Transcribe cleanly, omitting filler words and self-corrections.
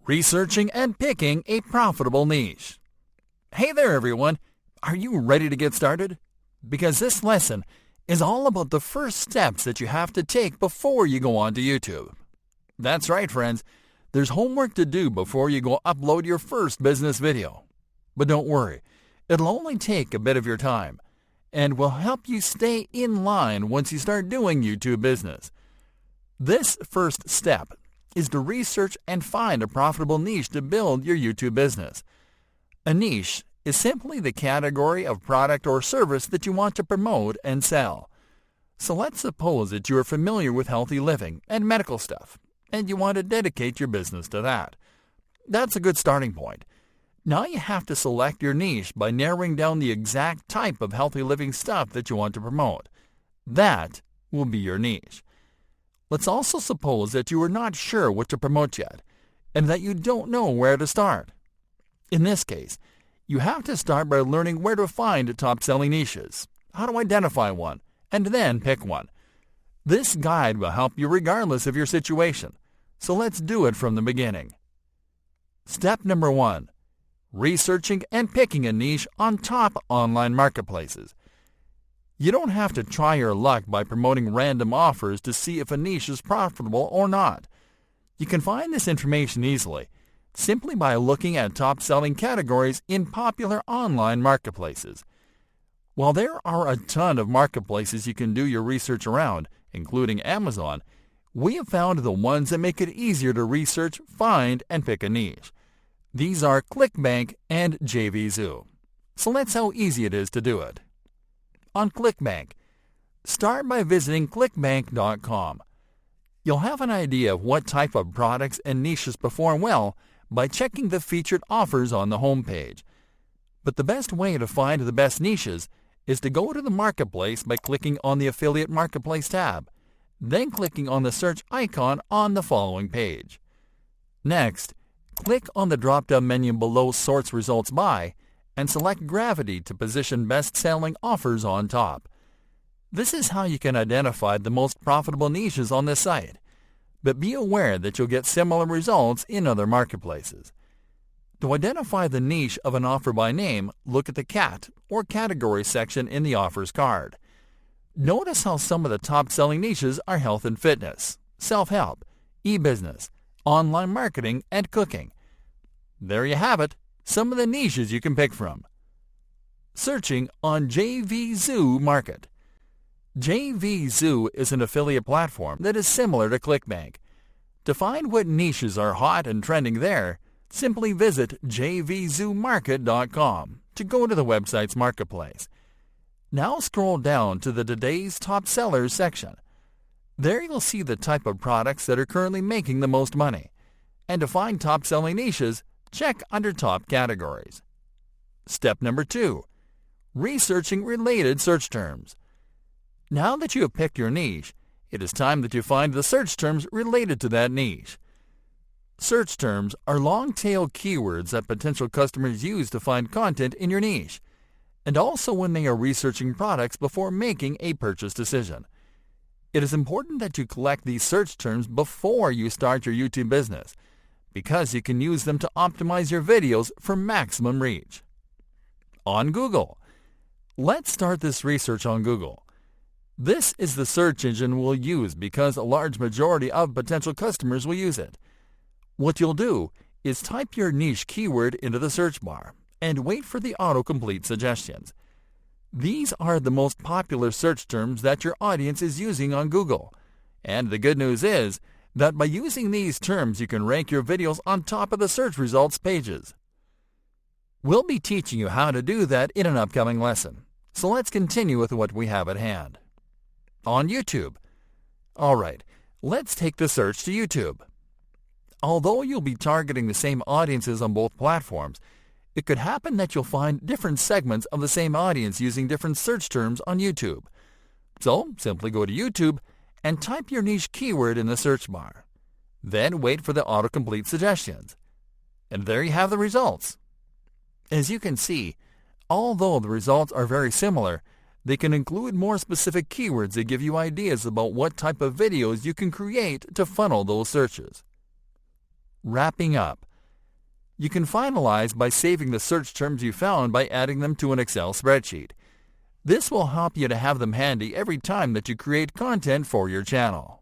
Researching and picking a profitable niche. Hey there everyone, are you ready to get started? Because this lesson is all about the first steps that you have to take before you go onto YouTube. That's right friends, there's homework to do before you go upload your first business video. But don't worry, it'll only take a bit of your time and will help you stay in line once you start doing YouTube business. This first step is to research and find a profitable niche to build your YouTube business. A niche is simply the category of product or service that you want to promote and sell. So let's suppose that you are familiar with healthy living and medical stuff, and you want to dedicate your business to that. That's a good starting point. Now you have to select your niche by narrowing down the exact type of healthy living stuff that you want to promote. That will be your niche. Let's also suppose that you are not sure what to promote yet, and that you don't know where to start. In this case, you have to start by learning where to find top-selling niches, how to identify one, and then pick one. This guide will help you regardless of your situation, so let's do it from the beginning. Step number 1. Researching and picking a niche on top online marketplaces. You don't have to try your luck by promoting random offers to see if a niche is profitable or not. You can find this information easily, simply by looking at top-selling categories in popular online marketplaces. While there are a ton of marketplaces you can do your research around, including Amazon, we have found the ones that make it easier to research, find, and pick a niche. These are ClickBank and JVZoo. So let's see how easy it is to do it. On ClickBank, start by visiting clickbank.com. You'll have an idea of what type of products and niches perform well by checking the featured offers on the homepage. But the best way to find the best niches is to go to the marketplace by clicking on the Affiliate Marketplace tab, then clicking on the search icon on the following page. Next, click on the drop-down menu below Sorts Results By and select Gravity to position best-selling offers on top. This is how you can identify the most profitable niches on this site, but be aware that you'll get similar results in other marketplaces. To identify the niche of an offer by name, look at the cat or category section in the offers card. Notice how some of the top-selling niches are health and fitness, self-help, e-business, online marketing, and cooking. There you have it, some of the niches you can pick from. Searching on JVZoo Market. JVZoo is an affiliate platform that is similar to ClickBank. To find what niches are hot and trending there, simply visit jvzoomarket.com to go to the website's marketplace. Now scroll down to the Today's Top Sellers section. There you'll see the type of products that are currently making the most money. And to find top-selling niches, check under top categories. Step number 2. Researching related search terms. Now that you have picked your niche, it is time that you find the search terms related to that niche. Search terms are long-tail keywords that potential customers use to find content in your niche, and also when they are researching products before making a purchase decision. It is important that you collect these search terms before you start your YouTube business, because you can use them to optimize your videos for maximum reach. On Google. Let's start this research on Google. This is the search engine we'll use because a large majority of potential customers will use it. What you'll do is type your niche keyword into the search bar and wait for the autocomplete suggestions. These are the most popular search terms that your audience is using on Google. And the good news is that by using these terms you can rank your videos on top of the search results pages. We'll be teaching you how to do that in an upcoming lesson. So let's continue with what we have at hand. On YouTube. Alright, let's take the search to YouTube. Although you'll be targeting the same audiences on both platforms, it could happen that you'll find different segments of the same audience using different search terms on YouTube. So simply go to YouTube and type your niche keyword in the search bar. Then wait for the autocomplete suggestions. And there you have the results. As you can see, although the results are very similar, they can include more specific keywords that give you ideas about what type of videos you can create to funnel those searches. Wrapping up, You can finalize by saving the search terms you found by adding them to an Excel spreadsheet. This will help you to have them handy every time that you create content for your channel.